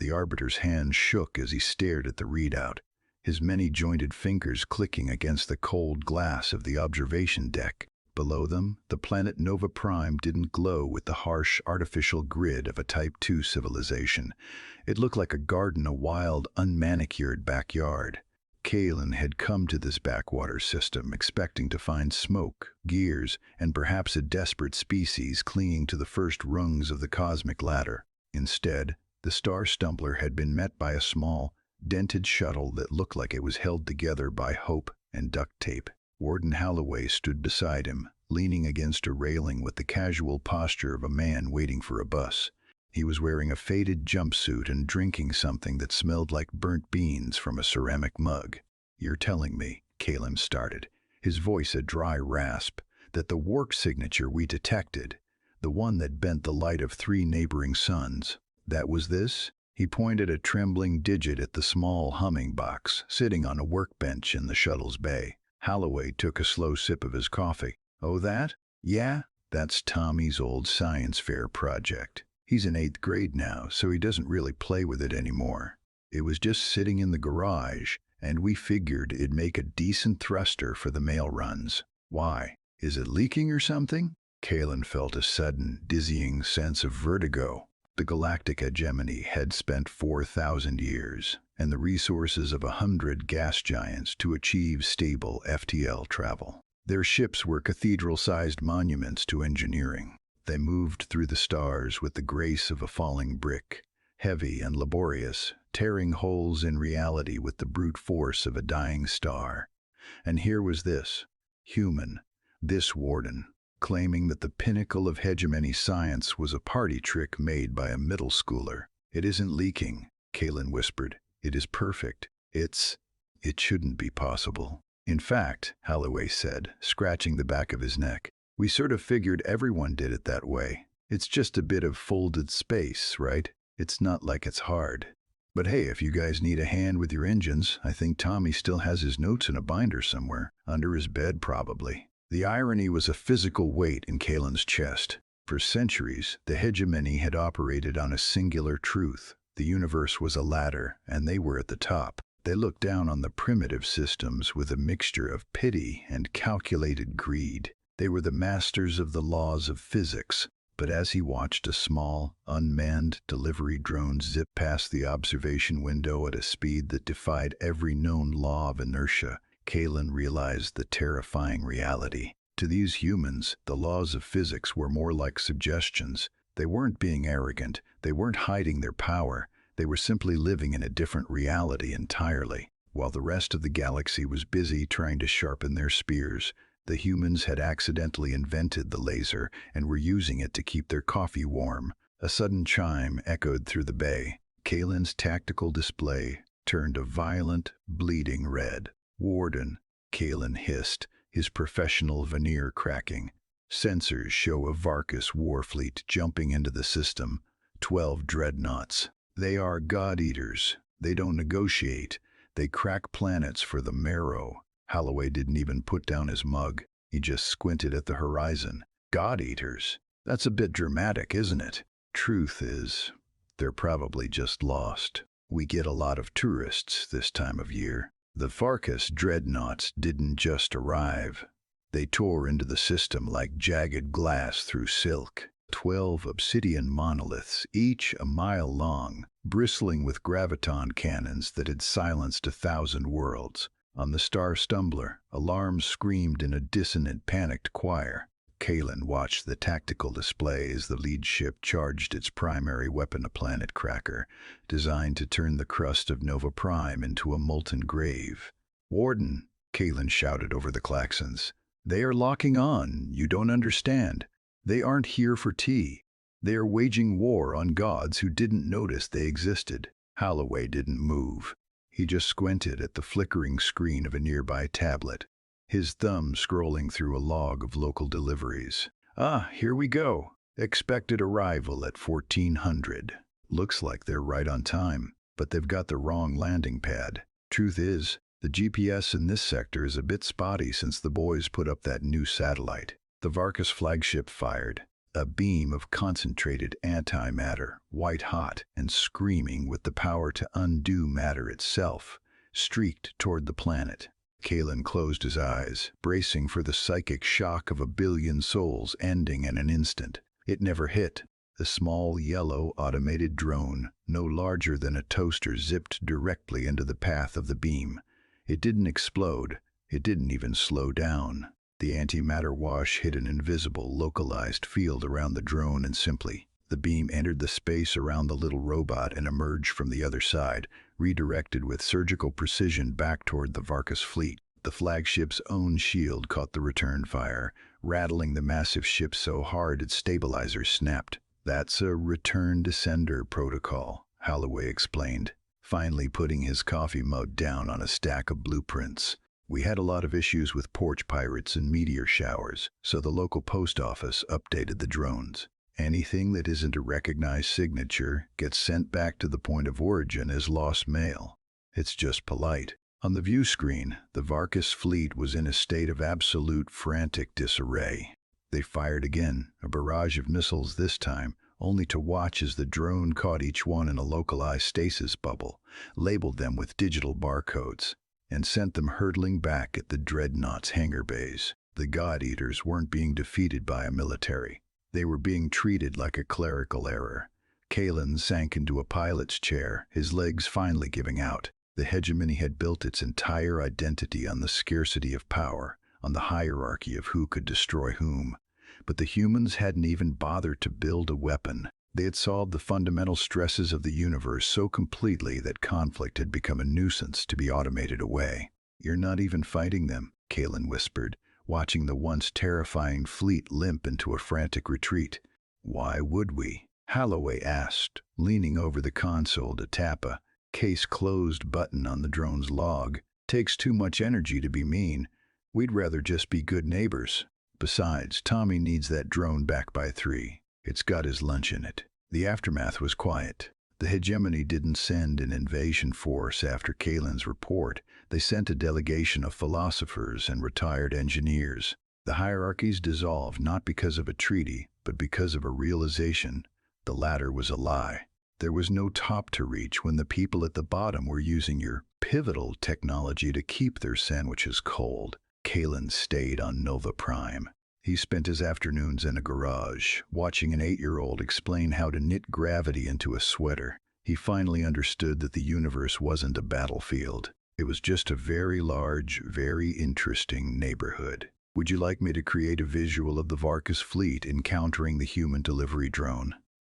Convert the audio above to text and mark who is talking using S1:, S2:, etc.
S1: The Arbiter's hand shook as he stared at the readout, his many-jointed fingers clicking against the cold glass of the observation deck. Below them, the planet Nova Prime didn't glow with the harsh, artificial grid of a Type 2 civilization. It looked like a garden, a wild, unmanicured backyard. Kalen had come to this backwater system expecting to find smoke, gears, and perhaps a desperate species clinging to the first rungs of the cosmic ladder. Instead, the Star Stumbler had been met by a small, dented shuttle that looked like it was held together by hope and duct tape. Warden Holloway stood beside him, leaning against a railing with the casual posture of a man waiting for a bus. He was wearing a faded jumpsuit and drinking something that smelled like burnt beans from a ceramic mug. "You're telling me," Kalen started, his voice a dry rasp, "that the work signature we detected, the one that bent the light of 3 neighboring suns, that was this?" He pointed a trembling digit at the small humming box sitting on a workbench in the shuttle's bay. Holloway took a slow sip of his coffee. "Oh, that? Yeah, that's Tommy's old science fair project. He's in 8th grade now, so he doesn't really play with it anymore. It was just sitting in the garage, and we figured it'd make a decent thruster for the mail runs." "Why? Is it leaking or something?" Kalen felt a sudden, dizzying sense of vertigo. The galactic hegemony had spent 4,000 years and the resources of 100 gas giants to achieve stable FTL travel. Their ships were cathedral-sized monuments to engineering. They moved through the stars with the grace of a falling brick, heavy and laborious, tearing holes in reality with the brute force of a dying star. And here was this human, this warden, claiming that the pinnacle of hegemony science was a party trick made by a middle schooler. "It isn't leaking," Kalen whispered. "It is perfect. It shouldn't be possible." "In fact," Holloway said, scratching the back of his neck, "we sort of figured everyone did it that way. It's just a bit of folded space, right? It's not like it's hard. But hey, if you guys need a hand with your engines, I think Tommy still has his notes in a binder somewhere, under his bed probably." The irony was a physical weight in Kalen's chest. For centuries, the hegemony had operated on a singular truth. The universe was a ladder, and they were at the top. They looked down on the primitive systems with a mixture of pity and calculated greed. They were the masters of the laws of physics. But as he watched a small, unmanned delivery drone zip past the observation window at a speed that defied every known law of inertia, Kalen realized the terrifying reality. To these humans, the laws of physics were more like suggestions. They weren't being arrogant, they weren't hiding their power, they were simply living in a different reality entirely. While the rest of the galaxy was busy trying to sharpen their spears, the humans had accidentally invented the laser and were using it to keep their coffee warm. A sudden chime echoed through the bay. Kalen's tactical display turned a violent, bleeding red. "Warden," Kalen hissed, his professional veneer cracking. "Sensors show a Varkus warfleet jumping into the system. 12 dreadnoughts. They are God-eaters. They don't negotiate. They crack planets for the marrow." Holloway didn't even put down his mug. He just squinted at the horizon. "God-eaters? That's a bit dramatic, isn't it? Truth is, they're probably just lost. We get a lot of tourists this time of year." The Varkus dreadnoughts didn't just arrive. They tore into the system like jagged glass through silk. 12 obsidian monoliths, each a mile long, bristling with graviton cannons that had silenced 1,000 worlds. On the Star Stumbler, alarms screamed in a dissonant, panicked choir. Kalen watched the tactical display as the lead ship charged its primary weapon, a planet cracker, designed to turn the crust of Nova Prime into a molten grave. "Warden," Kalen shouted over the klaxons, "they are locking on. You don't understand. They aren't here for tea. They are waging war on gods who didn't notice they existed." Holloway didn't move. He just squinted at the flickering screen of a nearby tablet, his thumb scrolling through a log of local deliveries. "Ah, here we go. Expected arrival at 1400. Looks like they're right on time, but they've got the wrong landing pad. Truth is, the GPS in this sector is a bit spotty since the boys put up that new satellite." The Varkus flagship fired. A beam of concentrated antimatter, white-hot and screaming with the power to undo matter itself, streaked toward the planet. Kalen closed his eyes, bracing for the psychic shock of a billion souls ending in an instant. It never hit. The small, yellow, automated drone, no larger than a toaster, zipped directly into the path of the beam. It didn't explode. It didn't even slow down. The antimatter wash hit an invisible, localized field around the drone, and simply, the beam entered the space around the little robot and emerged from the other side, redirected with surgical precision back toward the Varkas fleet. The flagship's own shield caught the return fire, rattling the massive ship so hard its stabilizers snapped. "That's a return descender protocol," Holloway explained, finally putting his coffee mug down on a stack of blueprints. "We had a lot of issues with porch pirates and meteor showers, so the local post office updated the drones. Anything that isn't a recognized signature gets sent back to the point of origin as lost mail. It's just polite." On the view screen, the Varkas fleet was in a state of absolute frantic disarray. They fired again, a barrage of missiles this time, only to watch as the drone caught each one in a localized stasis bubble, labeled them with digital barcodes, and sent them hurtling back at the dreadnought's hangar bays. The God Eaters weren't being defeated by a military. They were being treated like a clerical error. Kalen sank into a pilot's chair, his legs finally giving out. The hegemony had built its entire identity on the scarcity of power, on the hierarchy of who could destroy whom. But the humans hadn't even bothered to build a weapon. They had solved the fundamental stresses of the universe so completely that conflict had become a nuisance to be automated away. "You're not even fighting them," Kalen whispered, watching the once terrifying fleet limp into a frantic retreat. "Why would we?" Holloway asked, leaning over the console to tap a case-closed button on the drone's log. "Takes too much energy to be mean. We'd rather just be good neighbors. Besides, Tommy needs that drone back by 3. It's got his lunch in it." The aftermath was quiet. The hegemony didn't send an invasion force after Kalen's report. They sent a delegation of philosophers and retired engineers. The hierarchies dissolved not because of a treaty, but because of a realization. The latter was a lie. There was no top to reach when the people at the bottom were using your pivotal technology to keep their sandwiches cold. Kalen stayed on Nova Prime. He spent his afternoons in a garage, watching an 8-year-old explain how to knit gravity into a sweater. He finally understood that the universe wasn't a battlefield. It was just a very large, very interesting neighborhood. "Would you like me to create a visual of the Varkas fleet encountering the human delivery drone?"